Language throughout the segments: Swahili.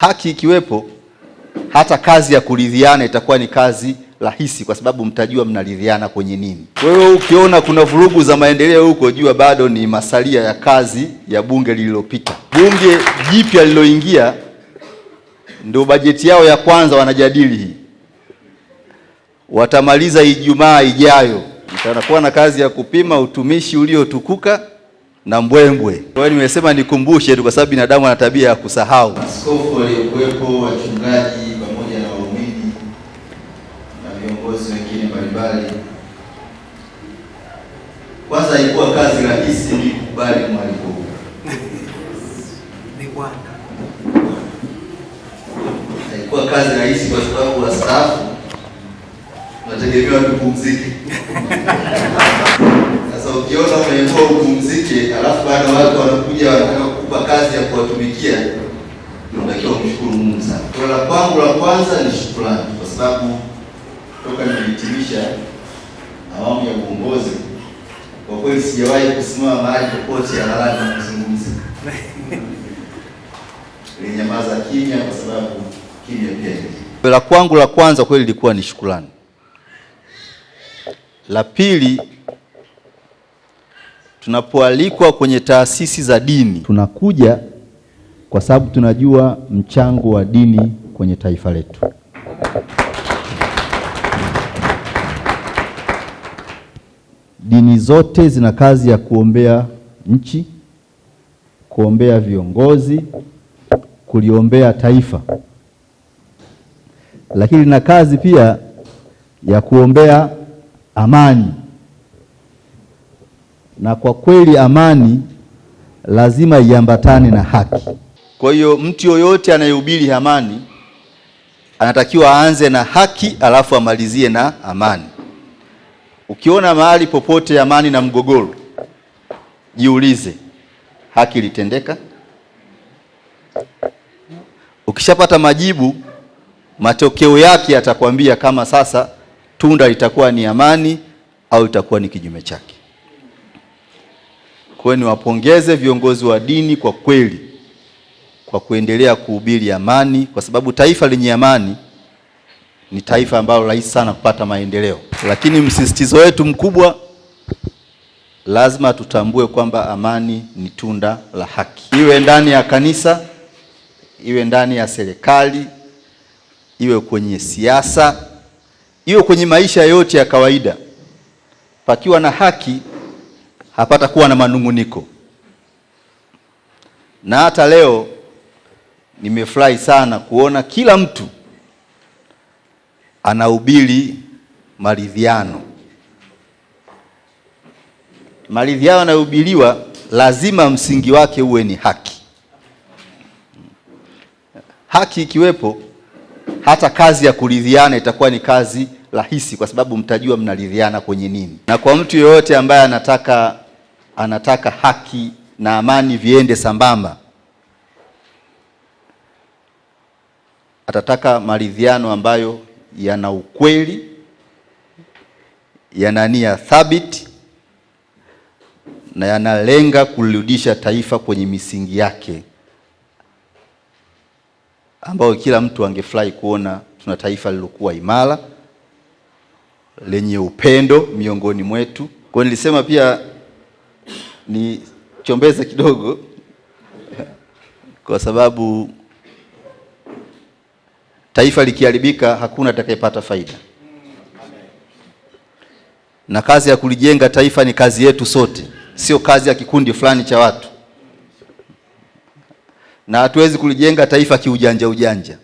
Haki ikiwepo, hata kazi ya kuridhiana itakuwa ni kazi rahisi, kwa sababu mtajua mnaridhiana kwenye nini. Kwa hiyo ukiona kuna vurugu za maendeleo huko, jua bado ni masalia ya kazi ya bunge lililopita. Bunge jipya liloingia ndio bajeti yao ya kwanza wanajadili hii, watamaliza Ijumaa ijayo. Mtakuwa na kazi ya kupima utumishi uliotukuka na mbwembwe. Kwa hiyo nimesema nikumbushe tu, kwa sababu binadamu ana tabia ya kusahau. Askofu waliokuwepo, wachungaji pamoja na waumini na viongozi wengine mbalimbali, kwanza haikuwa kazi rahisi ni kukubali mwaliko huu. Haikuwa kazi rahisi kwa sababu wastaafu tunategemewa tupumzike. Sasa ukiona umeamua upumzike, alafu bado watu wanakuja wanataka kukupa kazi ya kuwatumikia, unatakiwa kumshukuru Mungu sana. Kwa la kwangu la kwanza ni shukrani, kwa sababu toka nimehitimisha awamu ya uongozi, kwa kweli sijawahi kusimama mahali popote hadharani na kuzungumza. Nilinyamaza kimya kwa sababu kimya pia. La kwangu la kwanza kweli lilikuwa ni shukrani. La pili, tunapoalikwa kwenye taasisi za dini, tunakuja kwa sababu tunajua mchango wa dini kwenye taifa letu. Dini zote zina kazi ya kuombea nchi, kuombea viongozi, kuliombea taifa, lakini na kazi pia ya kuombea amani. Na kwa kweli amani lazima iambatane na haki. Kwa hiyo mtu yoyote anayehubiri amani anatakiwa aanze na haki alafu amalizie na amani. Ukiona mahali popote amani na mgogoro, jiulize, haki ilitendeka? Ukishapata majibu, matokeo yake yatakwambia kama sasa tunda litakuwa ni amani au itakuwa ni kinyume chake. Kwa hiyo niwapongeze viongozi wa dini kwa kweli kwa kuendelea kuhubiri amani, kwa sababu taifa lenye amani ni taifa ambalo rahisi sana kupata maendeleo. Lakini msisitizo wetu mkubwa, lazima tutambue kwamba amani ni tunda la haki, iwe ndani ya kanisa, iwe ndani ya serikali, iwe kwenye siasa, iwe kwenye maisha yote ya kawaida. Pakiwa na haki, hapata kuwa na manunguniko. Na hata leo nimefurahi sana kuona kila mtu anahubiri maridhiano. Maridhiano yanayohubiriwa lazima msingi wake uwe ni haki. Haki ikiwepo, hata kazi ya kuridhiana itakuwa ni kazi rahisi, kwa sababu mtajua mnaridhiana kwenye nini. Na kwa mtu yeyote ambaye anataka haki na amani viende sambamba, atataka maridhiano ambayo yana ukweli, yana nia thabiti na yanalenga kulirudisha taifa kwenye misingi yake, ambayo kila mtu angefurahi kuona tuna taifa lilokuwa imara, lenye upendo miongoni mwetu. Kwa nilisema pia ni chombeze kidogo, kwa sababu taifa likiharibika hakuna atakayepata faida. Na kazi ya kulijenga taifa ni kazi yetu sote, sio kazi ya kikundi fulani cha watu. Na hatuwezi kulijenga taifa kiujanja ujanja.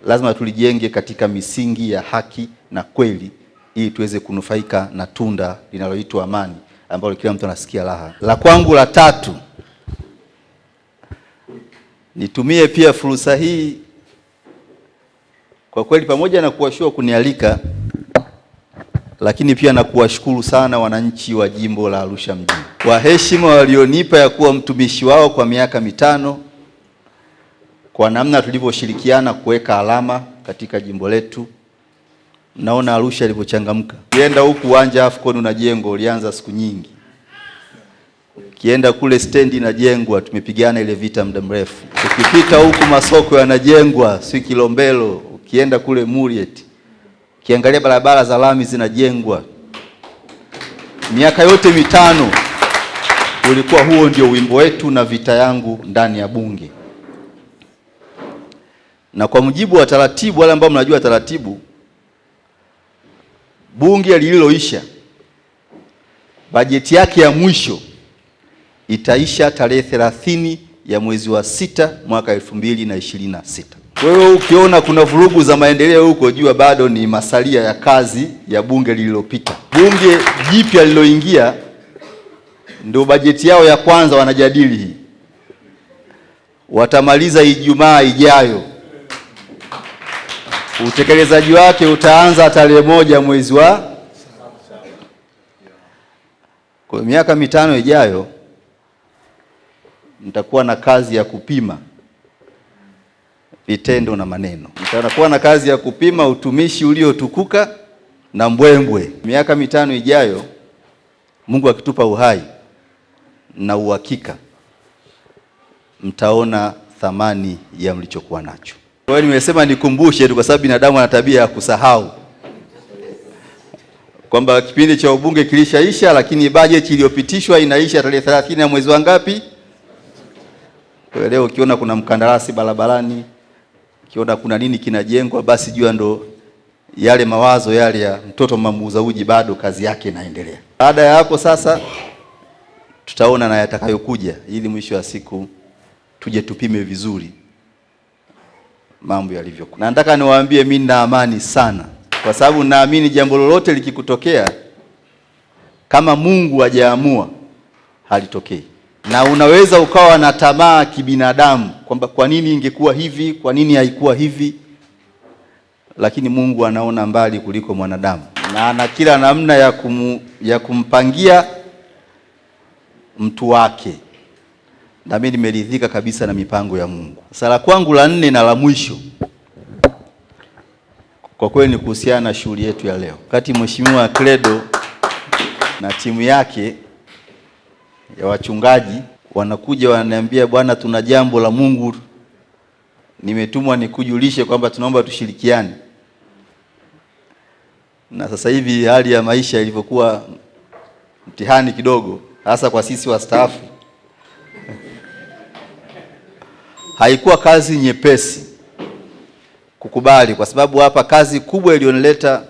Lazima tulijenge katika misingi ya haki na kweli, ili tuweze kunufaika na tunda linaloitwa amani, ambalo kila mtu anasikia raha. La kwangu la tatu, nitumie pia fursa hii kwa kweli, pamoja na kuwashukuru kunialika, lakini pia na kuwashukuru sana wananchi wa jimbo la Arusha mjini kwa heshima walionipa ya kuwa mtumishi wao kwa miaka 5, kwa namna tulivyoshirikiana kuweka alama katika jimbo letu. Naona Arusha ilivyochangamka. Ukienda huku uwanja AFCON na jengo ulianza siku nyingi. Ukienda kule stendi inajengwa, tumepigana ile vita muda mrefu. Ukipita huku masoko yanajengwa, si Kilombero, ukienda kule Muriet, ukiangalia barabara za lami zinajengwa. Miaka yote mitano ulikuwa huo ndio wimbo wetu na vita yangu ndani ya bunge. Na kwa mujibu wa taratibu, wale ambao mnajua taratibu, bunge lililoisha bajeti yake ya mwisho itaisha tarehe 30 ya mwezi wa 6 mwaka 2026. Kwa hiyo ukiona kuna vurugu za maendeleo huko, jua bado ni masalia ya kazi ya bunge lililopita. Bunge jipya liloingia ndio bajeti yao ya kwanza wanajadili hii. Watamaliza Ijumaa ijayo. Utekelezaji wake utaanza tarehe 1 mwezi wa. Kwa miaka mitano ijayo mtakuwa na kazi ya kupima vitendo na maneno. Mtakuwa na kazi ya kupima utumishi uliotukuka na mbwembwe. Miaka mitano ijayo, Mungu akitupa uhai na uhakika, mtaona thamani ya mlichokuwa nacho. Kwa hiyo nimesema nikumbushe tu, kwa sababu binadamu ana tabia ya kusahau kwamba kipindi cha ubunge kilishaisha, lakini bajeti iliyopitishwa inaisha tarehe 30 ya mwezi wa ngapi? Kwa leo ukiona kuna mkandarasi barabarani, ukiona kuna nini kinajengwa, basi jua ndo yale mawazo yale ya mtoto mamuuza uji, bado kazi yake inaendelea. Baada ya hapo sasa tutaona na yatakayokuja, ili mwisho wa siku tuje tupime vizuri mambo yalivyo. Na nataka niwaambie mimi nina amani sana, kwa sababu naamini jambo lolote likikutokea kama Mungu hajaamua halitokei. Na unaweza ukawa na tamaa kibinadamu kwamba kwa nini ingekuwa hivi, kwa nini haikuwa hivi, lakini Mungu anaona mbali kuliko mwanadamu, na ana kila namna ya kumpangia mtu wake. Na mimi nimeridhika kabisa na mipango ya Mungu. Sala kwangu la 4 na la mwisho kwa kweli ni kuhusiana na shughuli yetu ya leo. Wakati Mheshimiwa Credo na timu yake ya wachungaji wanakuja wananiambia, bwana, tuna jambo la Mungu, nimetumwa nikujulishe kwamba tunaomba tushirikiane. Na sasa hivi hali ya maisha ilivyokuwa mtihani kidogo, hasa kwa sisi wastaafu, haikuwa kazi nyepesi kukubali, kwa sababu hapa kazi kubwa iliyonileta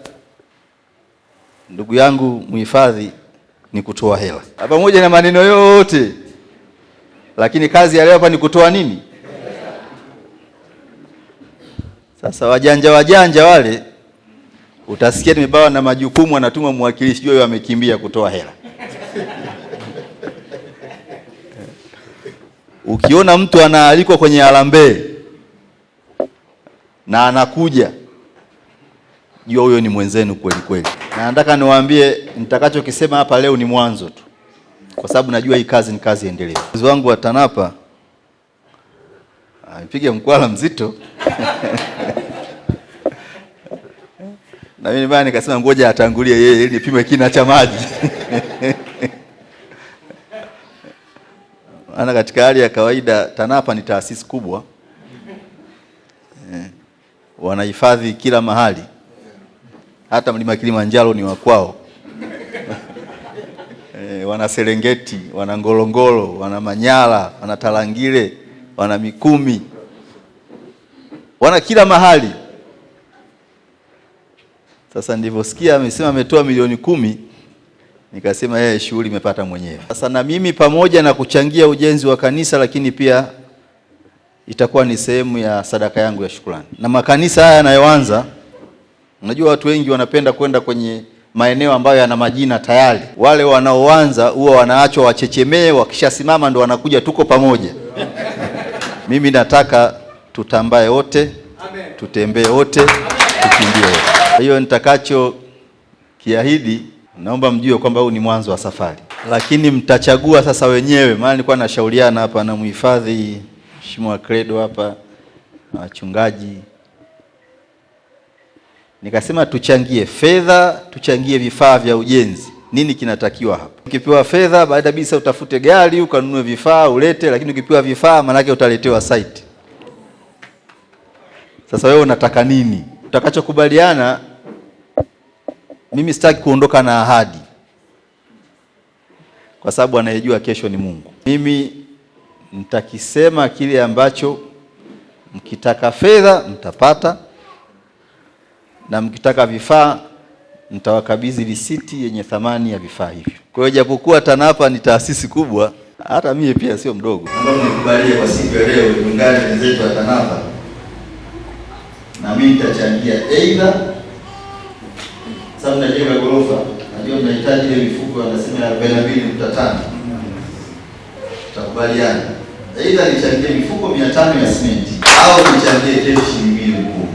ndugu yangu mhifadhi ni kutoa hela. Pamoja na maneno yote, lakini kazi ya leo hapa ni kutoa nini? Sasa wajanja wale utasikia nimebawa na majukumu, anatuma mwakilishi, jua amekimbia kutoa hela. Ukiona mtu anaalikwa kwenye harambee na anakuja, jua huyo ni mwenzenu kweli kweli. Na nataka niwaambie, nitakachokisema hapa leo ni mwanzo tu, kwa sababu najua hii kazi ni kazi endelevu. Mzee wangu wa TANAPA amepiga mkwala mzito na mimi bwana nikasema ngoja atangulie yeye ili nipime kina cha maji. Ana katika hali ya kawaida TANAPA ni taasisi kubwa, wanahifadhi kila mahali, hata mlima Kilimanjaro ni wa kwao. Wana Serengeti, wana Ngorongoro, wana Manyara, wana Tarangire, wana Mikumi, wana kila mahali. Sasa nilivyosikia amesema ametoa milioni 10, nikasema yeye shughuli imepata mwenyewe. Sasa na mimi pamoja na kuchangia ujenzi wa kanisa, lakini pia itakuwa ni sehemu ya sadaka yangu ya shukrani. Na makanisa haya yanayoanza, unajua watu wengi wanapenda kwenda kwenye maeneo ambayo yana majina tayari. Wale wanaoanza huwa wanaachwa wachechemee, wakishasimama ndo wanakuja tuko pamoja. Mimi nataka tutambae wote, tutembee wote, tukimbie wote. Hiyo nitakacho kiahidi, naomba mjue kwamba huu ni mwanzo wa safari. Lakini mtachagua sasa wenyewe, maana nilikuwa nashauriana hapa na mhifadhi Mheshimiwa Credo hapa na wachungaji. Nikasema tuchangie fedha, tuchangie vifaa vya ujenzi, nini kinatakiwa hapa. Ukipewa fedha, baada bisa utafute gari ukanunue vifaa ulete, lakini ukipewa vifaa manake utaletewa site. Sasa wewe unataka nini? Utakachokubaliana, mimi sitaki kuondoka na ahadi, kwa sababu anayejua kesho ni Mungu. Mimi nitakisema kile ambacho mkitaka fedha mtapata, na mkitaka vifaa mtawakabidhi risiti yenye thamani ya vifaa hivyo. Kwa hiyo japokuwa TANAPA ni taasisi kubwa, hata mimi pia sio mdogo. Naomba nikubalie kwa siku ya leo tuungane na wenzetu wa TANAPA, na mimi nitachangia aidha, sababu najenga ghorofa, najua mnahitaji ile mifuko wanasema 42.5. Tutakubaliana aidha nichangie mifuko 500 ya simenti au nichangie keshi 2 mkuu.